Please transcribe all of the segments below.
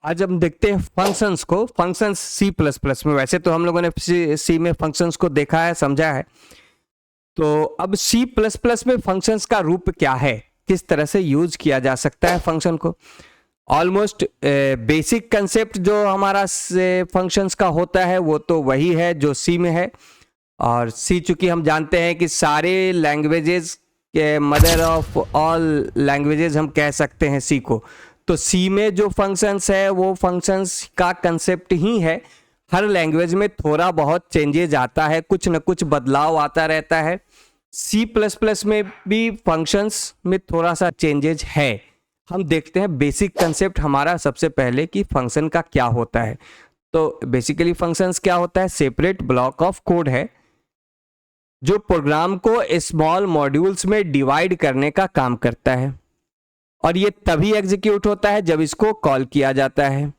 आज हम देखते हैं फंक्शंस को, फंक्शंस सी प्लस प्लस में। वैसे तो हम लोगों ने सी में फंक्शंस को देखा है, समझा है। तो अब सी प्लस प्लस में फंक्शंस का रूप क्या है, किस तरह से यूज किया जा सकता है फंक्शन को। ऑलमोस्ट बेसिक कंसेप्ट जो हमारा फंक्शंस का होता है वो तो वही है जो सी में है। और सी चूंकि हम जानते हैं कि सारे लैंग्वेजेस के मदर ऑफ ऑल लैंग्वेजेस हम कह सकते हैं सी को। तो सी में जो फंक्शंस है वो फंक्शंस का कंसेप्ट ही है। हर लैंग्वेज में थोड़ा बहुत चेंजेज आता है, कुछ न कुछ बदलाव आता रहता है। सी प्लस प्लस में भी फंक्शंस में थोड़ा सा चेंजेज है। हम देखते हैं बेसिक कंसेप्ट हमारा सबसे पहले कि फंक्शन का क्या होता है। तो बेसिकली फंक्शंस क्या होता है, सेपरेट ब्लॉक ऑफ कोड है जो प्रोग्राम को स्मॉल मॉड्यूल्स में डिवाइड करने का काम करता है। और ये तभी एग्जीक्यूट होता है जब इसको कॉल किया जाता है।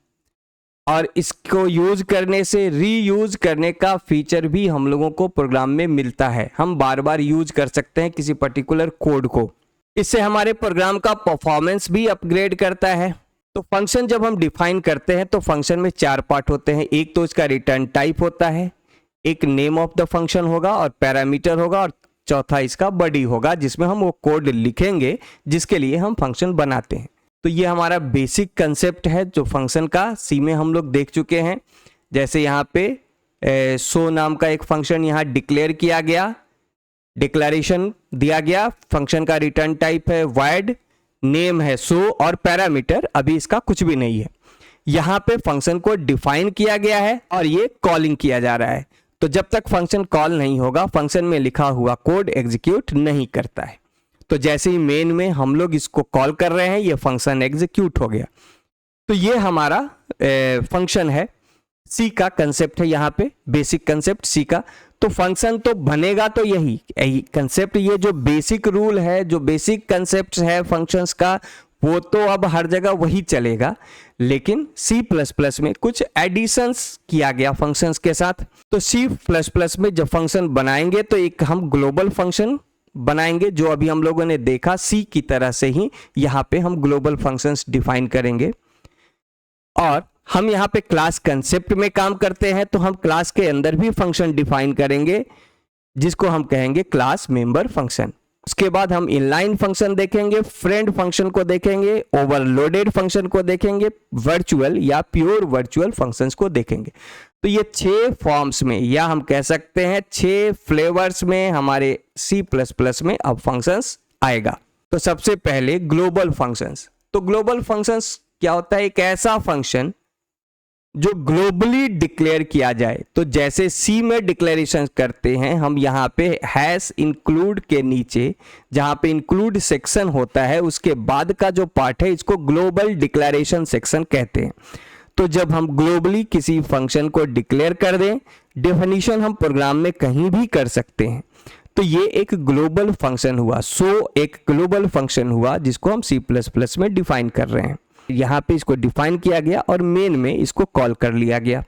और इसको यूज करने से रीयूज करने का फीचर भी हम लोगों को प्रोग्राम में मिलता है। हम बार बार यूज कर सकते हैं किसी पर्टिकुलर कोड को। इससे हमारे प्रोग्राम का परफॉर्मेंस भी अपग्रेड करता है। तो फंक्शन जब हम डिफाइन करते हैं तो फंक्शन में 4 पार्ट होते हैं। एक तो इसका रिटर्न टाइप होता है, एक नेम ऑफ द फंक्शन होगा और पैरामीटर होगा, और चौथा इसका बॉडी होगा जिसमें हम वो कोड लिखेंगे जिसके लिए हम फंक्शन बनाते हैं। तो ये हमारा बेसिक कंसेप्ट है जो फंक्शन का सी में हम लोग देख चुके हैं। जैसे यहाँ पे सो नाम का एक फंक्शन यहाँ डिक्लेयर किया गया, डिक्लेरेशन दिया गया, फंक्शन का रिटर्न टाइप है void, नेम है सो और पैरामीटर अभी इसका कुछ भी नहीं है। यहाँ पे फंक्शन को डिफाइन किया गया है और ये कॉलिंग किया जा रहा है। तो जब तक फंक्शन कॉल नहीं होगा फंक्शन में लिखा हुआ कोड एग्जीक्यूट नहीं करता है। तो जैसे ही मेन में हम लोग इसको कॉल कर रहे हैं ये फंक्शन एग्जीक्यूट हो गया। तो ये हमारा फंक्शन है, सी का कंसेप्ट है यहाँ पे, बेसिक कंसेप्ट सी का। तो फंक्शन तो बनेगा तो यही कंसेप्ट, ये जो बेसिक रूल है, जो बेसिक कंसेप्ट है फंक्शंस का, वो तो अब हर जगह वही चलेगा। लेकिन सी प्लस प्लस में कुछ एडिशंस किया गया फंक्शंस के साथ। तो सी प्लस प्लस में जब फंक्शन बनाएंगे तो एक हम ग्लोबल फंक्शन बनाएंगे जो अभी हम लोगों ने देखा सी की तरह से ही यहाँ पे हम ग्लोबल फंक्शंस डिफाइन करेंगे। और हम यहाँ पे क्लास कंसेप्ट में काम करते हैं तो हम क्लास के अंदर भी फंक्शन डिफाइन करेंगे जिसको हम कहेंगे क्लास मेंबर फंक्शन। उसके बाद हम इनलाइन फंक्शन देखेंगे, फ्रेंड फंक्शन को देखेंगे, ओवरलोडेड फंक्शन को देखेंगे, वर्चुअल या प्योर वर्चुअल फंक्शंस को देखेंगे। तो ये 6 फॉर्म्स में, या हम कह सकते हैं 6 फ्लेवर्स में हमारे सी प्लस प्लस में अब फंक्शंस आएगा। तो सबसे पहले ग्लोबल फंक्शंस। तो ग्लोबल फंक्शंस क्या होता है, एक ऐसा फंक्शन जो ग्लोबली डिक्लेयर किया जाए। तो जैसे सी में डिक्लेरेशन करते हैं हम, यहाँ पे हैश इंक्लूड के नीचे जहाँ पे इंक्लूड सेक्शन होता है उसके बाद का जो पार्ट है इसको ग्लोबल डिक्लेरेशन सेक्शन कहते हैं। तो जब हम ग्लोबली किसी फंक्शन को डिक्लेयर कर दें, डेफिनेशन हम प्रोग्राम में कहीं भी कर सकते हैं। तो ये एक ग्लोबल फंक्शन हुआ। सो एक ग्लोबल फंक्शन हुआ जिसको हम सी प्लस प्लस में डिफाइन कर रहे हैं। यहाँ पे इसको डिफाइन किया गया और मेन में इसको कॉल कर लिया गया।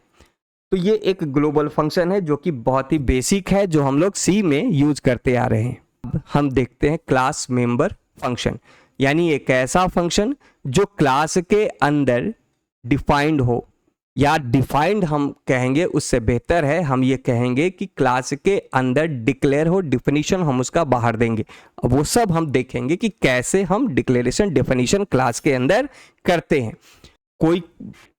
तो ये एक ग्लोबल फंक्शन है जो कि बहुत ही बेसिक है, जो हम लोग सी में यूज करते आ रहे हैं। अब हम देखते हैं क्लास मेंबर फंक्शन, यानी एक ऐसा फंक्शन जो क्लास के अंदर डिफाइंड हो, या डिफाइंड हम कहेंगे उससे बेहतर है हम ये कहेंगे कि क्लास के अंदर डिक्लेयर हो, डिफिनीशन हम उसका बाहर देंगे। अब वो सब हम देखेंगे कि कैसे हम डिक्लेरेशन डिफिनीशन क्लास के अंदर करते हैं। कोई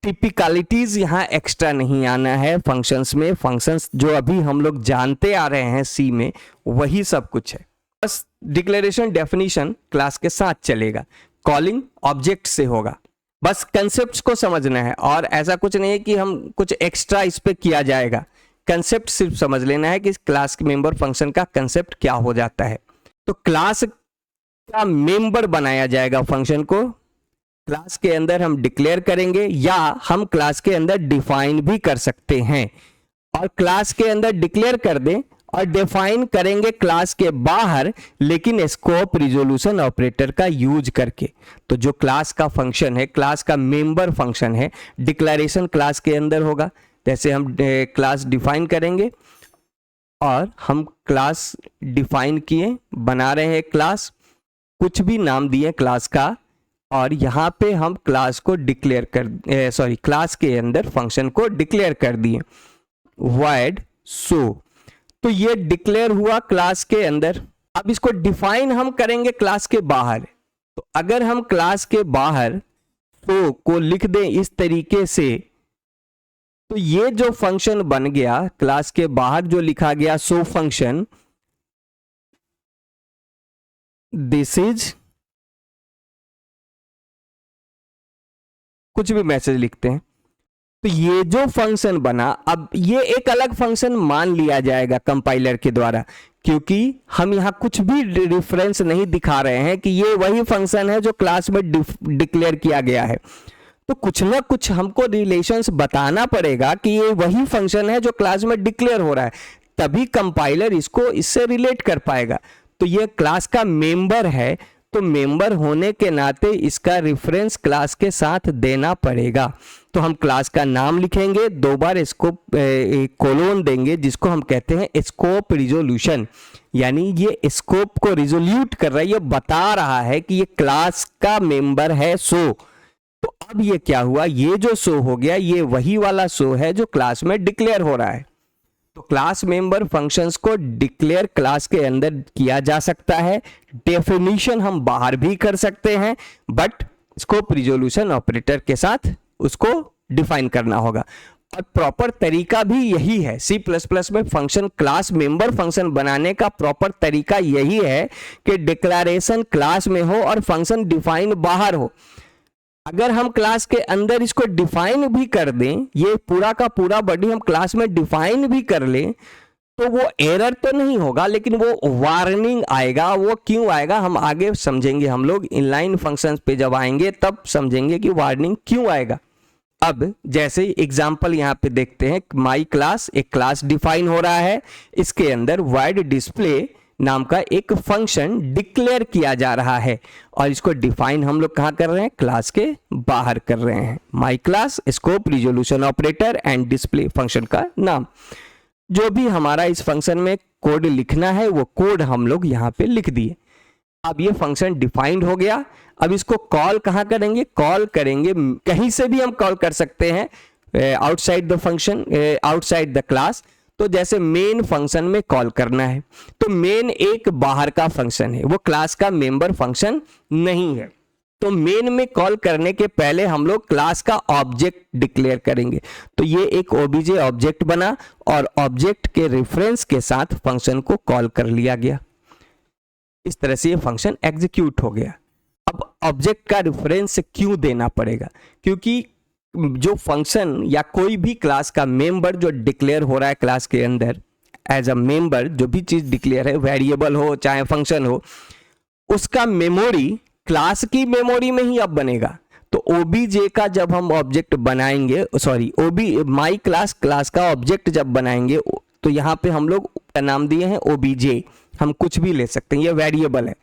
टिपिकलिटीज यहाँ एक्स्ट्रा नहीं आना है फंक्शंस में। फंक्शंस जो अभी हम लोग जानते आ रहे हैं सी में वही सब कुछ है, बस डिक्लेरेशन डेफिनीशन क्लास के साथ चलेगा, कॉलिंग ऑब्जेक्ट से होगा। बस कंसेप्ट्स को समझना है और ऐसा कुछ नहीं है कि हम कुछ एक्स्ट्रा इस पे किया जाएगा। कंसेप्ट सिर्फ समझ लेना है कि क्लास के मेंबर फंक्शन का कंसेप्ट क्या हो जाता है। तो क्लास का मेंबर बनाया जाएगा फंक्शन को, क्लास के अंदर हम डिक्लेयर करेंगे या हम क्लास के अंदर डिफाइन भी कर सकते हैं। और क्लास के अंदर डिक्लेयर कर दें और डिफाइन करेंगे क्लास के बाहर, लेकिन स्कोप रिजोल्यूशन ऑपरेटर का यूज करके। तो जो क्लास का फंक्शन है, क्लास का मेंबर फंक्शन है, डिक्लेरेशन क्लास के अंदर होगा। जैसे हम क्लास डिफाइन करेंगे और हम क्लास डिफाइन किए, बना रहे हैं क्लास, कुछ भी नाम दिए क्लास का, और यहाँ पे हम क्लास को डिक्लेयर कर क्लास के अंदर फंक्शन को डिक्लेयर कर दिए void show। तो ये डिक्लेयर हुआ क्लास के अंदर। अब इसको डिफाइन हम करेंगे क्लास के बाहर। तो अगर हम क्लास के बाहर show को लिख दें इस तरीके से, तो ये जो फंक्शन बन गया क्लास के बाहर जो लिखा गया show फंक्शन, दिस इज, कुछ भी मैसेज लिखते हैं, तो ये जो फंक्शन बना, अब ये एक अलग फंक्शन मान लिया जाएगा कंपाइलर के द्वारा, क्योंकि हम यहां कुछ भी रेफरेंस नहीं दिखा रहे हैं कि ये वही फंक्शन है जो क्लास में डिक्लेयर किया गया है। तो कुछ ना कुछ हमको रिलेशंस बताना पड़ेगा कि ये वही फंक्शन है जो क्लास में डिक्लेयर हो रहा है, तभी कंपाइलर इसको इससे रिलेट कर पाएगा। तो ये क्लास का मेंबर है, तो मेंबर होने के नाते इसका रेफरेंस क्लास के साथ देना पड़ेगा। तो हम क्लास का नाम लिखेंगे, 2 बार इसको कोलोन देंगे, जिसको हम कहते हैं स्कोप रिजोल्यूशन, यानी ये स्कोप को रिजोल्यूट कर रहा है, ये बता रहा है कि ये क्लास का मेंबर है सो। तो अब ये क्या हुआ, ये जो शो हो गया ये वही वाला शो है जो क्लास में डिक्लेयर हो रहा है। तो क्लास मेंबर फंक्शंस को डिक्लेयर क्लास के अंदर किया जा सकता है, डेफिनेशन हम बाहर भी कर सकते हैं, बट स्कोप रिजोल्यूशन ऑपरेटर के साथ उसको डिफाइन करना होगा। और प्रॉपर तरीका भी यही है, C++ में फंक्शन क्लास मेंबर फंक्शन बनाने का प्रॉपर तरीका यही है कि डिक्लेरेशन क्लास में हो और फंक्शन डिफाइन बाहर हो। अगर हम क्लास के अंदर इसको डिफाइन भी कर दें, ये पूरा का पूरा बॉडी हम क्लास में डिफाइन भी कर लें, तो वो एरर तो नहीं होगा, लेकिन वो वार्निंग आएगा। वो क्यों आएगा हम आगे समझेंगे, हम लोग इनलाइन फंक्शंस पे जब आएंगे तब समझेंगे कि वार्निंग क्यों आएगा। अब जैसे एग्जांपल यहाँ पे देखते हैं, माई क्लास, एक क्लास डिफाइन हो रहा है, इसके अंदर void डिस्प्ले नाम का एक फंक्शन डिक्लेयर किया जा रहा है, और इसको डिफाइन हम लोग कहाँ कर रहे हैं, क्लास के बाहर कर रहे हैं। My class, scope resolution operator and display function का नाम। जो भी हमारा इस फंक्शन में कोड लिखना है वो कोड हम लोग यहाँ पे लिख दिए। अब ये फंक्शन डिफाइंड हो गया। अब इसको कॉल कहाँ करेंगे, कॉल करेंगे कहीं से भी हम कॉल कर सकते हैं, outside the function, outside the class. तो जैसे मेन फंक्शन में कॉल करना है, तो मेन एक बाहर का फंक्शन है, वो क्लास का मेंबर फंक्शन नहीं है। तो मेन में कॉल करने के पहले हम लोग क्लास का ऑब्जेक्ट डिक्लेयर करेंगे। तो ये एक ओबीजे ऑब्जेक्ट बना और ऑब्जेक्ट के रेफरेंस के साथ फंक्शन को कॉल कर लिया गया। इस तरह से ये फंक्शन एग्जीक्यूट हो गया। अब ऑब्जेक्ट का रेफरेंस क्यों देना पड़ेगा, क्योंकि जो फंक्शन या कोई भी क्लास का मेंबर जो डिक्लेयर हो रहा है क्लास के अंदर एज अ मेंबर, जो भी चीज डिक्लेयर है, वेरिएबल हो चाहे फंक्शन हो, उसका मेमोरी क्लास की मेमोरी में ही अब बनेगा। तो ओबीजे का जब हम ऑब्जेक्ट बनाएंगे, माई क्लास क्लास का ऑब्जेक्ट जब बनाएंगे, तो यहाँ पे हम लोग नाम दिए हैं ओबीजे, हम कुछ भी ले सकते हैं, ये वेरिएबल है,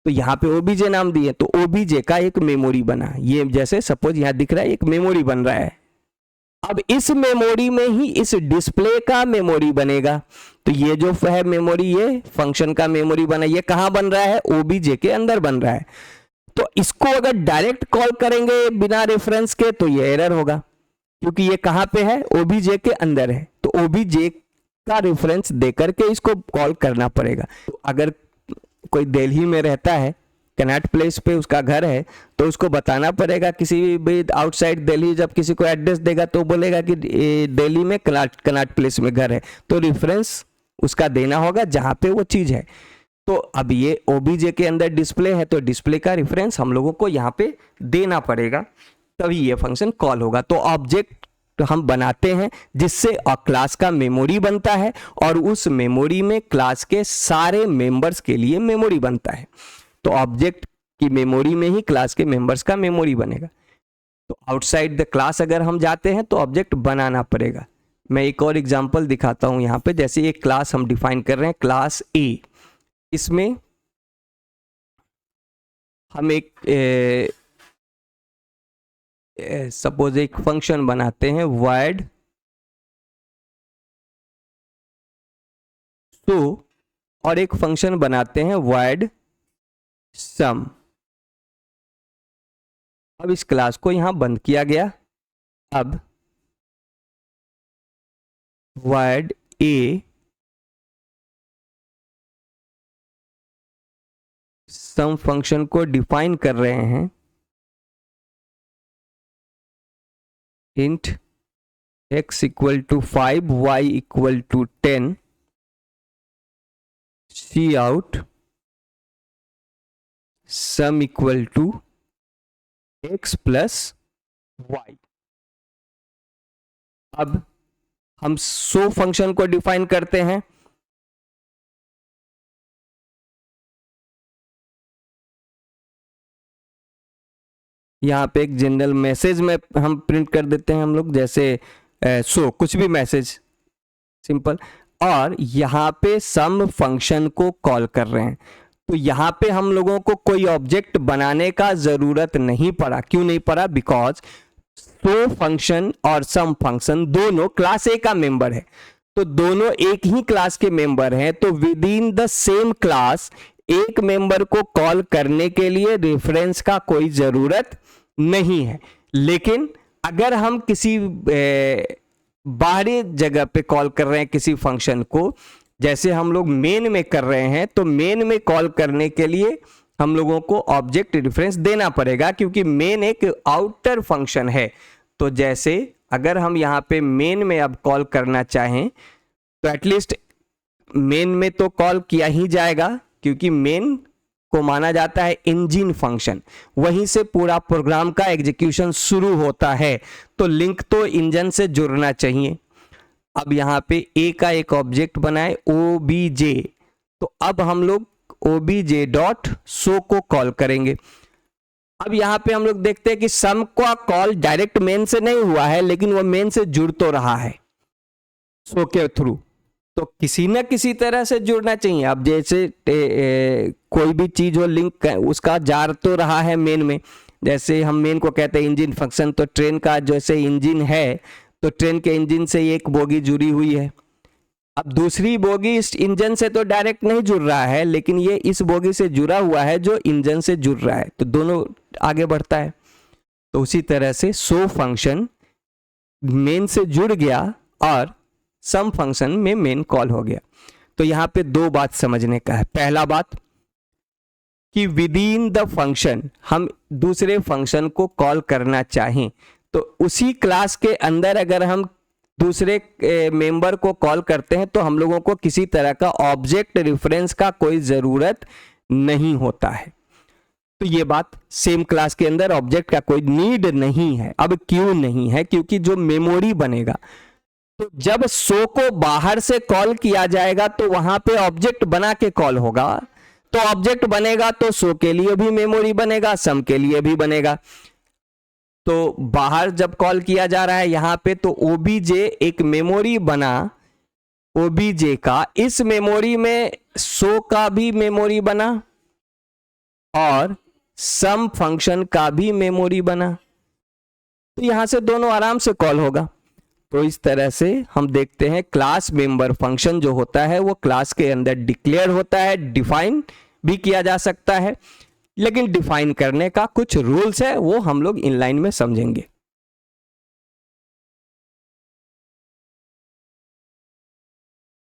तो यहाँ पे ओबीजे नाम दिए, तो ओबीजे का एक मेमोरी बना। ये जैसे सपोज यहाँ दिख रहा है एक मेमोरी बन रहा है। अब इस मेमोरी में ही इस डिस्प्ले का मेमोरी बनेगा। तो ये जो है मेमोरी, ये फंक्शन का मेमोरी बना, ये कहाँ बन रहा है, ओबीजे के अंदर बन रहा है। तो इसको अगर डायरेक्ट कॉल करेंगे बिना रेफरेंस के तो ये एरर होगा, क्योंकि ये कहाँ पे है, ओबीजे के अंदर है। तो ओबीजे का रेफरेंस देकर के इसको कॉल करना पड़ेगा। तो अगर कोई दिल्ली में रहता है, कनॉट प्लेस पे उसका घर है, तो उसको बताना पड़ेगा, किसी भी आउटसाइड दिल्ली जब किसी को एड्रेस देगा तो बोलेगा कि दिल्ली में कनॉट प्लेस में घर है, तो रेफरेंस उसका देना होगा जहाँ पे वो चीज़ है। तो अब ये ओबीजे के अंदर डिस्प्ले है, तो डिस्प्ले का रेफरेंस हम लोगों को यहाँ पे देना पड़ेगा, तभी ये फंक्शन कॉल होगा। तो ऑब्जेक्ट हम बनाते हैं जिससे क्लास का मेमोरी बनता है, और उस मेमोरी में क्लास के सारे मेंबर्स के लिए मेमोरी बनता है। तो ऑब्जेक्ट की मेमोरी में ही क्लास के मेंबर्स का मेमोरी बनेगा। तो आउटसाइड द क्लास अगर हम जाते हैं तो ऑब्जेक्ट बनाना पड़ेगा। मैं एक और एग्जांपल दिखाता हूं यहाँ पे। जैसे एक क्लास हम डिफाइन कर रहे हैं, क्लास ए, इसमें हम एक सपोज एक फंक्शन बनाते हैं void show, और एक फंक्शन बनाते हैं void sum। अब इस क्लास को यहां बंद किया गया। अब void a सम फंक्शन को डिफाइन कर रहे हैं, int x equal to 5 y equal to 10 c out sum equal to x plus y। अब हम सो फंक्शन को डिफाइन करते हैं। यहां पे एक जनरल मैसेज में हम प्रिंट कर देते हैं हम लोग, जैसे सो कुछ भी मैसेज सिंपल, और यहां पे सम फंक्शन को कॉल कर रहे हैं। तो यहां पे हम लोगों को कोई ऑब्जेक्ट बनाने का जरूरत नहीं पड़ा। क्यों नहीं पड़ा? बिकॉज सो फंक्शन और सम फंक्शन दोनों क्लास ए का मेंबर है, तो दोनों एक ही क्लास के मेंबर हैं। तो with in the same class एक मेंबर को कॉल करने के लिए रेफरेंस का कोई जरूरत नहीं है। लेकिन अगर हम किसी बाहरी जगह पे कॉल कर रहे हैं किसी फंक्शन को, जैसे हम लोग मेन में कर रहे हैं, तो मेन में कॉल करने के लिए हम लोगों को ऑब्जेक्ट रेफरेंस देना पड़ेगा, क्योंकि मेन एक आउटर फंक्शन है। तो जैसे अगर हम यहां पे मेन में अब कॉल करना चाहें तो एटलीस्ट मेन में तो कॉल किया ही जाएगा, क्योंकि मेन को माना जाता है इंजन फंक्शन, वहीं से पूरा प्रोग्राम का एग्जीक्यूशन शुरू होता है। तो लिंक तो इंजन से जुड़ना चाहिए। अब यहां पे ए का एक ऑब्जेक्ट बनाए obj, तो अब हम लोग obj डॉट शो को कॉल करेंगे। अब यहां पे हम लोग देखते हैं कि सम का कॉल डायरेक्ट मेन से नहीं हुआ है, लेकिन वो मेन से जुड़ तो रहा है शो के थ्रू, तो किसी न किसी तरह से जुड़ना चाहिए। अब जैसे कोई भी चीज हो लिंक उसका जार तो रहा है मेन में, जैसे हम मेन को कहते हैं इंजन फंक्शन, तो ट्रेन का जैसे इंजन है तो ट्रेन के इंजन से एक बोगी जुड़ी हुई है। अब दूसरी बोगी इस इंजन से तो डायरेक्ट नहीं जुड़ रहा है, लेकिन ये इस बोगी से जुड़ा हुआ है जो इंजन से जुड़ रहा है, तो दोनों आगे बढ़ता है। तो उसी तरह से सो फंक्शन मेन से जुड़ गया और सम फंक्शन में मेन कॉल हो गया। तो यहां पे दो बात समझने का है। पहला बात कि विद इन द फंक्शन हम दूसरे फंक्शन को कॉल करना चाहें तो उसी क्लास के अंदर अगर हम दूसरे मेंबर को कॉल करते हैं तो हम लोगों को किसी तरह का ऑब्जेक्ट रेफरेंस का कोई जरूरत नहीं होता है। तो ये बात सेम क्लास के अंदर ऑब्जेक्ट का कोई नीड नहीं है। अब क्यों नहीं है? क्योंकि जो मेमोरी बनेगा, तो जब सो को बाहर से कॉल किया जाएगा तो वहां पे ऑब्जेक्ट बना के कॉल होगा, तो ऑब्जेक्ट बनेगा तो सो के लिए भी मेमोरी बनेगा, सम के लिए भी बनेगा। तो बाहर जब कॉल किया जा रहा है यहां पे, तो ओबीजे एक मेमोरी बना ओबीजे का, इस मेमोरी में सो का भी मेमोरी बना और सम फंक्शन का भी मेमोरी बना, तो यहां से दोनों आराम से कॉल होगा। तो इस तरह से हम देखते हैं क्लास मेंबर फंक्शन जो होता है वो क्लास के अंदर डिक्लेयर होता है, डिफाइन भी किया जा सकता है, लेकिन डिफाइन करने का कुछ रूल्स है वो हम लोग इनलाइन में समझेंगे।